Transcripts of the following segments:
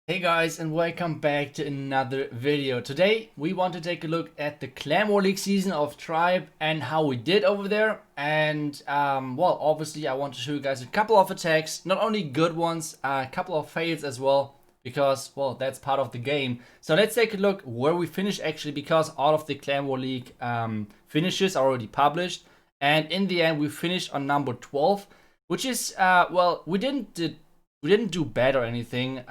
Hey guys, and welcome back to another video. Today we want to take a look at the Clan War League season of Tribe and how we did over there. And well, obviously I want to show you guys a couple of attacks, not only good ones, a couple of fails as well, because well, that's part of the game. So let's take a look where we finished actually, because all of the Clan War League finishes are already published. And in the end we finished on number 12, which is well, we didn't do bad or anything,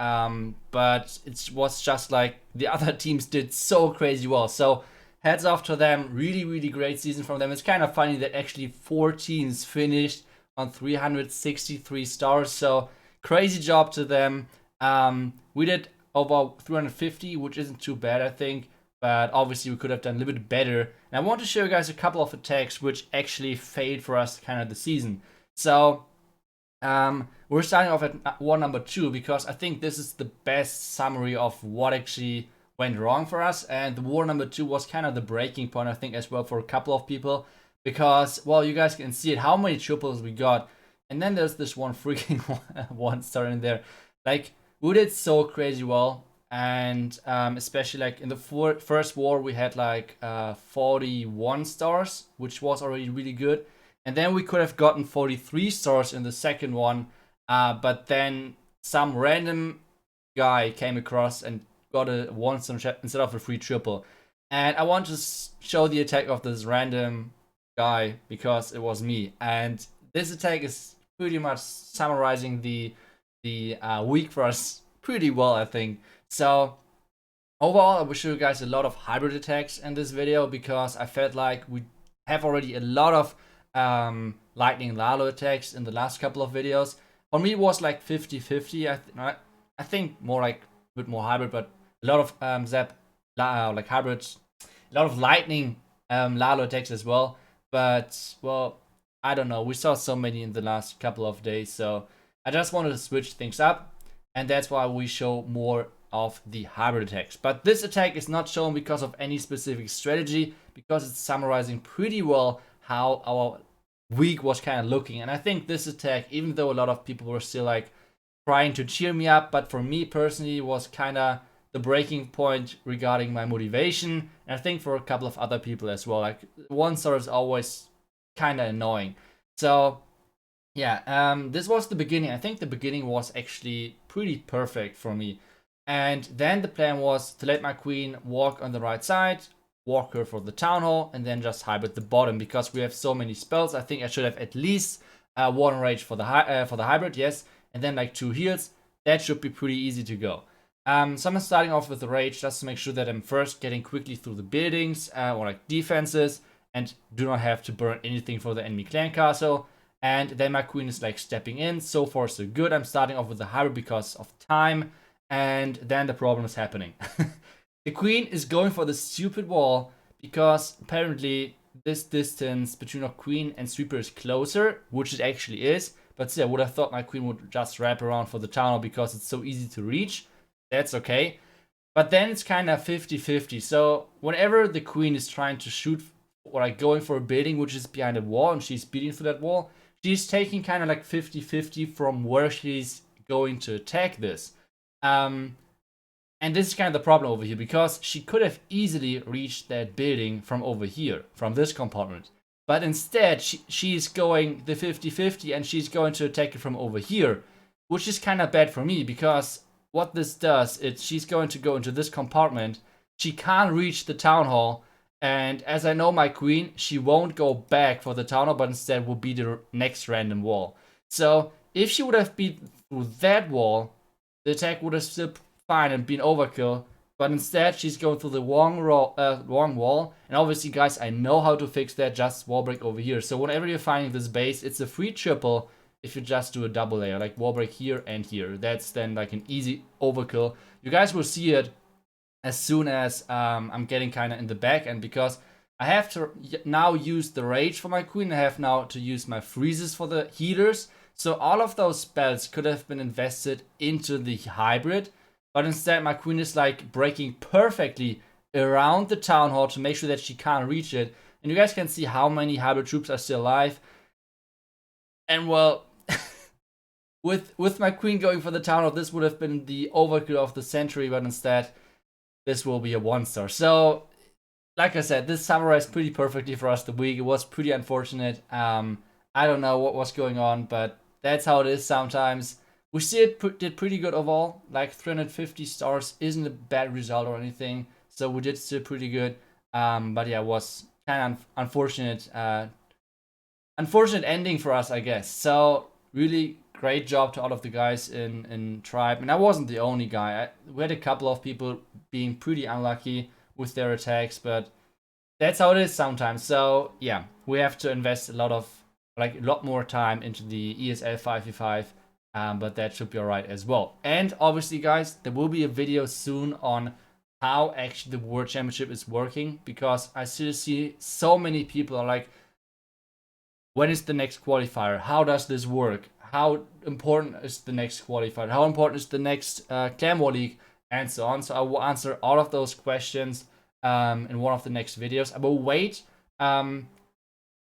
but it was just like the other teams did so crazy well. So heads off to them. Really, really great season from them. It's kind of funny that actually 4 teams finished on 363 stars. So crazy job to them. We did over 350, which isn't too bad, I think. But obviously we could have done a little bit better. And I want to show you guys a couple of attacks which actually failed for us kind of the season. So we're starting off at war number 2 because I think this is the best summary of what actually went wrong for us. And the war number 2 was kind of the breaking point, I think, as well for a couple of people. Because, well, you guys can see it, how many triples we got. And then there's this one freaking one star in there. Like, we did so crazy well. And especially like in the first war, we had like 41 stars, which was already really good. And then we could have gotten 43 stars in the second one, but then some random guy came across and got a 1 star instead of a free triple. And I want to show the attack of this random guy because it was me. And this attack is pretty much summarizing the week for us pretty well, I think. So overall, I will show you guys a lot of hybrid attacks in this video because I felt like we have already a lot of lightning Lalo attacks in the last couple of videos. For me it was like 50-50. I think more like a bit more hybrid, but a lot of like hybrids, a lot of lightning Lalo attacks as well. But well, I don't know, we saw so many in the last couple of days, so I just wanted to switch things up, and that's why we show more of the hybrid attacks. But this attack is not shown because of any specific strategy, because it's summarizing pretty well how our week was kind of looking. And I think this attack, even though a lot of people were still like trying to cheer me up, but for me personally was kind of the breaking point regarding my motivation, and I think for a couple of other people as well. Like 1 star is always kind of annoying. So yeah, this was the beginning. I think the beginning was actually pretty perfect for me. And then the plan was to let my queen walk on the right side, walk her for the town hall, and then just hybrid the bottom. Because we have so many spells, I think I should have at least one rage for the hybrid, yes, and then like 2 heals. That should be pretty easy to go. So I'm starting off with the rage just to make sure that I'm first getting quickly through the buildings or like defenses, and do not have to burn anything for the enemy clan castle. And then my queen is like stepping in. So far so good. I'm starting off with the hybrid because of time, and then the problem is happening. The queen is going for the stupid wall because apparently this distance between our queen and sweeper is closer, which it actually is. But still, I would have thought my queen would just wrap around for the tunnel because it's so easy to reach. That's okay. But then it's kind of 50-50. So whenever the queen is trying to shoot or like going for a building which is behind a wall and she's beating through that wall, she's taking kind of like 50-50 from where she's going to attack this. And this is kind of the problem over here, because she could have easily reached that building from over here, from this compartment. But instead, she's going the 50-50 and she's going to attack it from over here, which is kind of bad for me, because what this does is she's going to go into this compartment. She can't reach the town hall, and as I know my queen, she won't go back for the town hall, but instead will be the next random wall. So if she would have beat through that wall, the attack would have still fine and been overkill, but instead she's going through the wrong wall. And obviously, guys, I know how to fix that. Just wall break over here. So whenever you're finding this base, it's a free triple if you just do a double layer, like wall break here and here. That's then like an easy overkill. You guys will see it as soon as I'm getting kind of in the back, and because I have to now use the rage for my queen, I have now to use my freezes for the healers. So all of those spells could have been invested into the hybrid, but instead my queen is like breaking perfectly around the town hall to make sure that she can't reach it. And you guys can see how many hybrid troops are still alive. And well, with my queen going for the town hall, this would have been the overkill of the century, but instead this will be a 1-star. So like I said, this summarized pretty perfectly for us the week. It was pretty unfortunate. I don't know what was going on, but that's how it is sometimes. We still did pretty good overall. Like 350 stars isn't a bad result or anything. So we did still pretty good. But yeah, it was kind of unfortunate. Unfortunate ending for us, I guess. So really great job to all of the guys in Tribe. And I wasn't the only guy. We had a couple of people being pretty unlucky with their attacks, but that's how it is sometimes. So yeah, we have to invest a lot more time into the ESL 5v5, but that should be alright as well. And obviously, guys, there will be a video soon on how actually the World Championship is working, because I still see so many people are like, when is the next qualifier? How does this work? How important is the next qualifier? How important is the next Clan War League? And so on. So I will answer all of those questions in one of the next videos. I will wait. I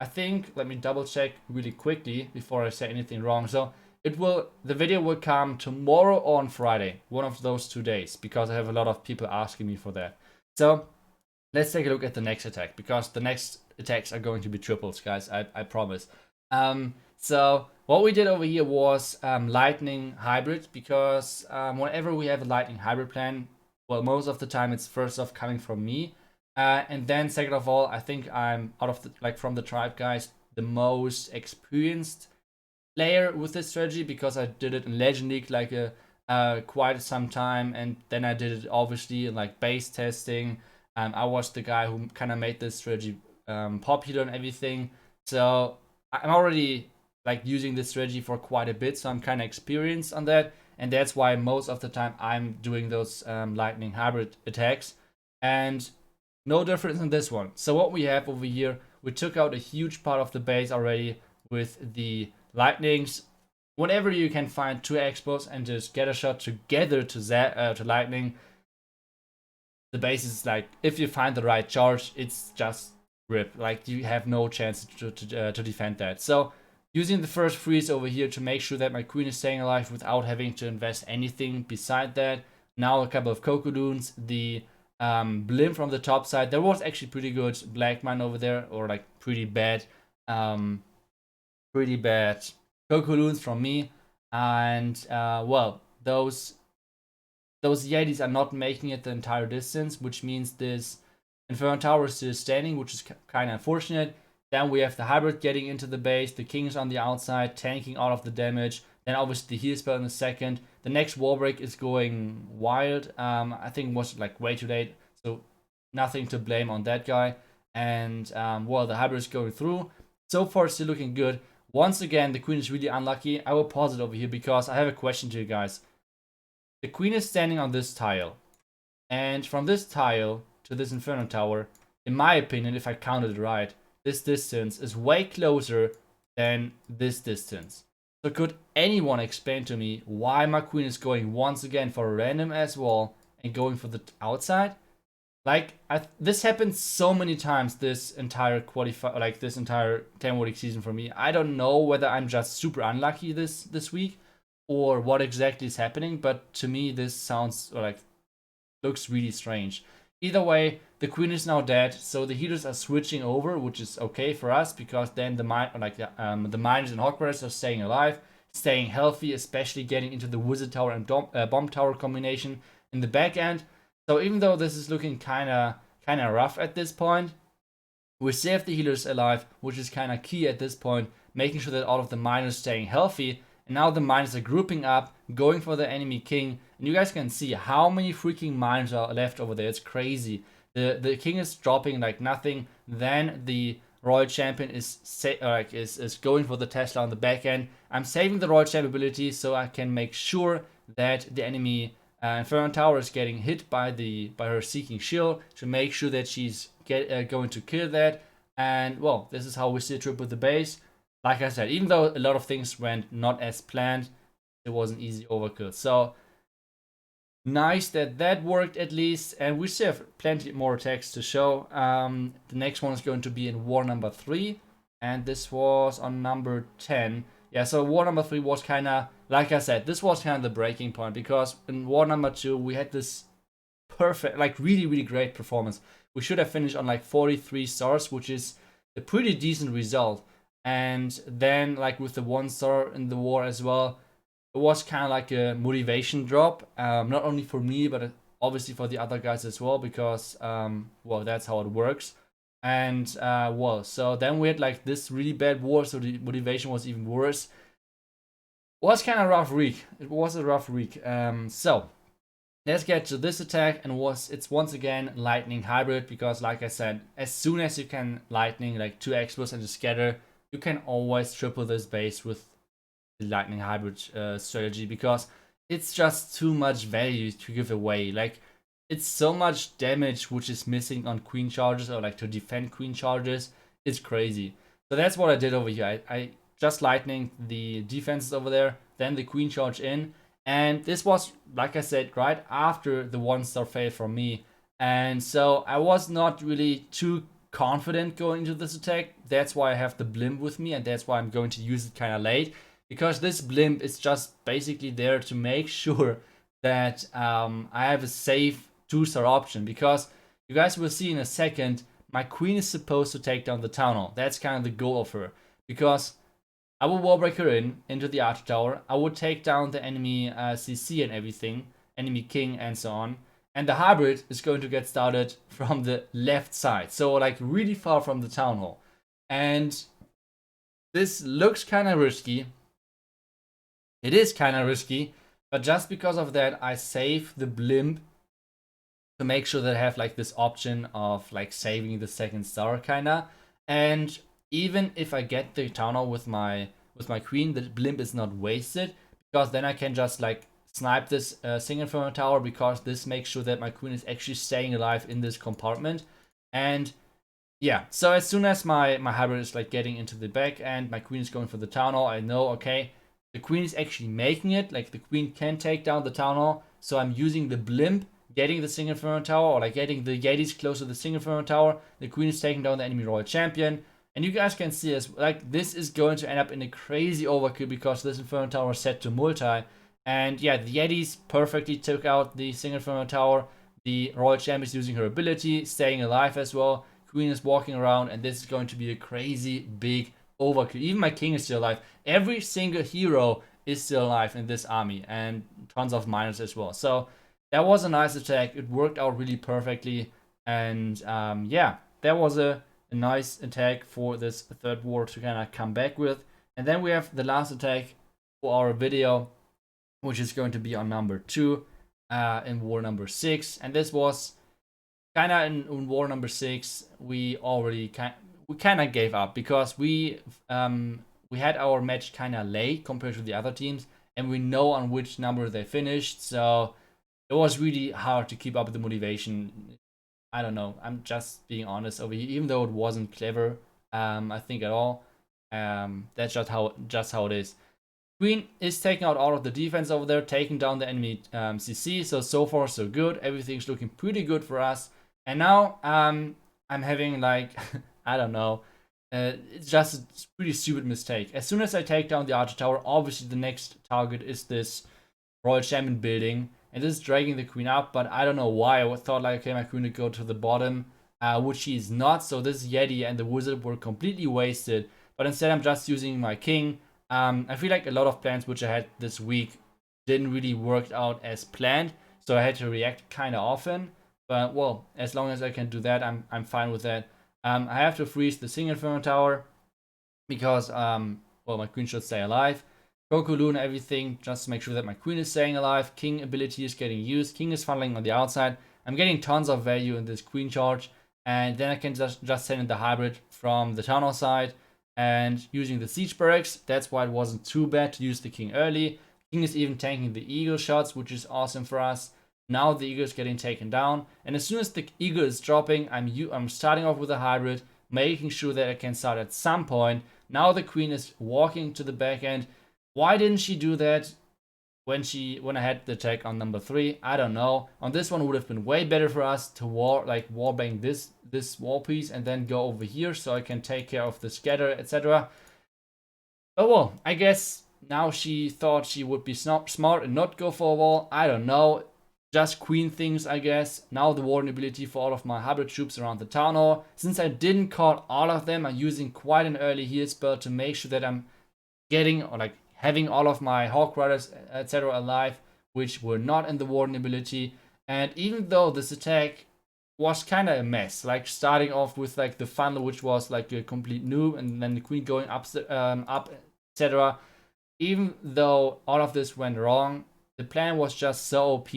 think, let me double check really quickly before I say anything wrong. So the video will come tomorrow or on Friday, one of those 2 days, because I have a lot of people asking me for that. So let's take a look at the next attack, because the next attacks are going to be triples, guys. I promise. So what we did over here was Lightning Hybrid, because whenever we have a Lightning Hybrid plan, well, most of the time it's first off coming from me, and then second of all, I think I'm out of the from the Tribe guys the most experienced player with this strategy, because I did it in Legend League quite some time, and then I did it obviously in base testing. I was the guy who kind of made this strategy popular and everything. So I'm already using this strategy for quite a bit, so I'm kind of experienced on that, and that's why most of the time I'm doing those Lightning Hybrid attacks, and no difference in this one. So what we have over here, we took out a huge part of the base already with the Lightnings. Whenever you can find 2 expos and just get a shot together to Lightning, the base is if you find the right charge, it's just rip. You have no chance to defend that. So using the first freeze over here to make sure that my queen is staying alive without having to invest anything beside that. Now a couple of Cocodoons, the Blim from the top side. There was actually pretty good Black Mine over there, or pretty bad Cocodoons from me. And well, those Yetis are not making it the entire distance, which means this Inferno Tower is still standing, which is kind of unfortunate. Then we have the Hybrid getting into the base, the King's on the outside, tanking all of the damage. Then obviously the heal spell in a second. The next wall break is going wild. I think it was way too late, so nothing to blame on that guy. And well, the Hybrid is going through. So far, still looking good. Once again, the Queen is really unlucky. I will pause it over here because I have a question to you guys. The Queen is standing on this tile, and from this tile to this Inferno Tower, in my opinion, if I counted it right, this distance is way closer than this distance. So could anyone explain to me why my Queen is going once again for a random ass wall and going for the outside? This happened so many times this entire this entire Clan War League season for me. I don't know whether I'm just super unlucky this week or what exactly is happening, but to me this sounds looks really strange. Either way, the Queen is now dead, so the healers are switching over, which is okay for us, because then the miners and Hogwarts are staying alive, staying healthy, especially getting into the Wizard Tower and Bomb Tower combination in the back end. So even though this is looking kinda rough at this point, we save the healers alive, which is kinda key at this point, making sure that all of the miners staying healthy. And now the miners are grouping up, going for the enemy king. And you guys can see how many freaking miners are left over there. It's crazy. The king is dropping like nothing. Then the Royal Champion is going for the Tesla on the back end. I'm saving the Royal Champion ability so I can make sure that the enemy Inferno Tower is getting hit by her Seeking Shield, to make sure that she's going to kill that. And well, this is how we see trip with the base. Like I said, even though a lot of things went not as planned, it was an easy overkill. So nice that worked at least, and we still have plenty more attacks to show. The next one is going to be in war number 3, and this was on number 10. Yeah, so war number 3 was kind of like I said, this was kind of the breaking point, because in war number 2 we had this perfect, like really great performance. We should have finished on like 43 stars, which is a pretty decent result. And then like with the 1 star in the war as well, it was kind of like a motivation drop, not only for me but obviously for the other guys as well, because well, that's how it works. And well, so then we had like this really bad war, so the motivation was even worse. It was kind of rough week. It was a rough week. So let's get to this attack, and it's once again lightning hybrid, because like I said, as soon as you can lightning like 2 explosives and a scatter, you can always triple this base with the lightning hybrid strategy, because it's just too much value to give away. Like, it's so much damage which is missing on queen charges, or like to defend queen charges. It's crazy. So that's what I did over here. I just lightning the defenses over there, then the queen charge in. And this was, like I said, right after the 1 star fail from me. And so I was not really too confident going into this attack. That's why I have the blimp with me, and that's why I'm going to use it kind of late. Because this blimp is just basically there to make sure that I have a safe 2-star option. Because you guys will see in a second, my queen is supposed to take down the town hall. That's kind of the goal of her. Because I will wallbreaker into the archer tower. I would take down the enemy CC and everything, enemy king and so on. And the hybrid is going to get started from the left side, so like really far from the town hall. And this looks kind of risky. It is kind of risky, but just because of that, I save the blimp to make sure that I have like this option of like saving the 2nd star kinda. And even if I get the town hall with my queen, the blimp is not wasted, because then I can just like snipe this single inferno tower, because this makes sure that my queen is actually staying alive in this compartment. And yeah, so as soon as my hybrid is like getting into the back and my queen is going for the town hall, I know, okay, the queen is actually making it, like the queen can take down the town hall. So I'm using the blimp, getting the single inferno tower, or like getting the Yetis close to the single inferno tower. The queen is taking down the enemy royal champion. And you guys can see as like this is going to end up in a crazy overkill, because this inferno tower is set to multi. And yeah, the Yetis perfectly took out the single inferno tower. The royal champion is using her ability, staying alive as well. Queen is walking around, and this is going to be a crazy big overkill. Even my king is still alive. Every single hero is still alive in this army, and tons of miners as well. So that was a nice attack. It worked out really perfectly. And yeah, that was a nice attack for this 3rd war to kind of come back with. And then we have the last attack for our video, which is going to be on number 2 in war number 6. And this was kind of in war number 6. We already kind of gave up, because we had our match kind of late compared to the other teams, and we know on which number they finished. So it was really hard to keep up with the motivation. I don't know, I'm just being honest over here, even though it wasn't clever, I think at all. That's just how it is. Queen is taking out all of the defense over there, taking down the enemy CC. So far so good. Everything's looking pretty good for us. And now I'm having like I don't know, it's just a pretty stupid mistake. As soon as I take down the archer tower, obviously the next target is this royal champion building, and this is dragging the queen up. But I don't know why. I thought like, okay, my queen would go to the bottom, which she is not. So this Yeti and the wizard were completely wasted. But instead, I'm just using my king. I feel like a lot of plans which I had this week didn't really work out as planned, so I had to react kind of often. But well, as long as I can do that, I'm fine with that. I have to freeze the single inferno tower, because well, my queen should stay alive. Kokulu everything, just to make sure that my queen is staying alive. King ability is getting used. King is funneling on the outside. I'm getting tons of value in this queen charge, and then I can just send in the hybrid from the town hall side and using the siege barracks. That's why it wasn't too bad to use the king early. King is even tanking the eagle shots, which is awesome for us. Now the eagle is getting taken down, and as soon as the eagle is dropping, I'm starting off with a hybrid, making sure that I can start at some point. Now the queen is walking to the back end. Why didn't she do that when I had the attack on number 3? I don't know. On this one, it would have been way better for us to warbang this wall piece and then go over here, so I can take care of the scatter, etc. But well, I guess now she thought she would be smart and not go for a wall. I don't know. Just queen things, I guess. Now the warden ability for all of my hybrid troops around the town hall. Since I didn't call all of them, I'm using quite an early heal spell to make sure that I'm getting, or like having, all of my Hawk Riders, etc. alive, which were not in the warden ability. And even though this attack was kind of a mess, like starting off with like the funnel, which was like a complete noob, and then the queen going up, etc. Even though all of this went wrong, the plan was just so OP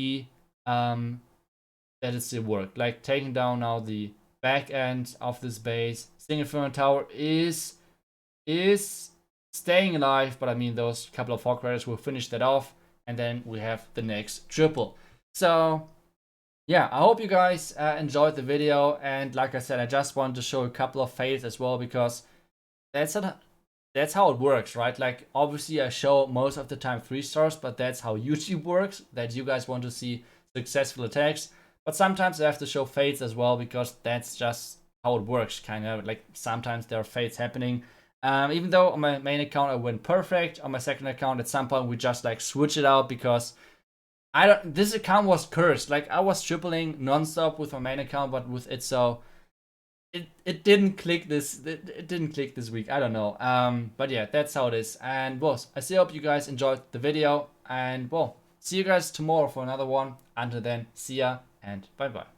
that it still worked. Like taking down now the back end of this base. Single Inferno Tower is staying alive, but I mean those couple of Hawk Riders will finish that off, and then we have the next triple. So yeah, I hope you guys enjoyed the video, and like I said, I just wanted to show a couple of fails as well, because that's how it works, right? Like obviously I show most of the time 3 stars, but that's how YouTube works, that you guys want to see successful attacks. But sometimes I have to show fails as well, because that's just how it works, kind of. Like sometimes there are fails happening. Even though on my main account I went perfect, on my second account at some point we just like switch it out, because this account was cursed. Like I was tripling non-stop with my main account, but with it, so it didn't click this. It didn't click this week. I don't know. But yeah, that's how it is. And well, I still hope you guys enjoyed the video. And well, see you guys tomorrow for another one. Until then, see ya and bye bye.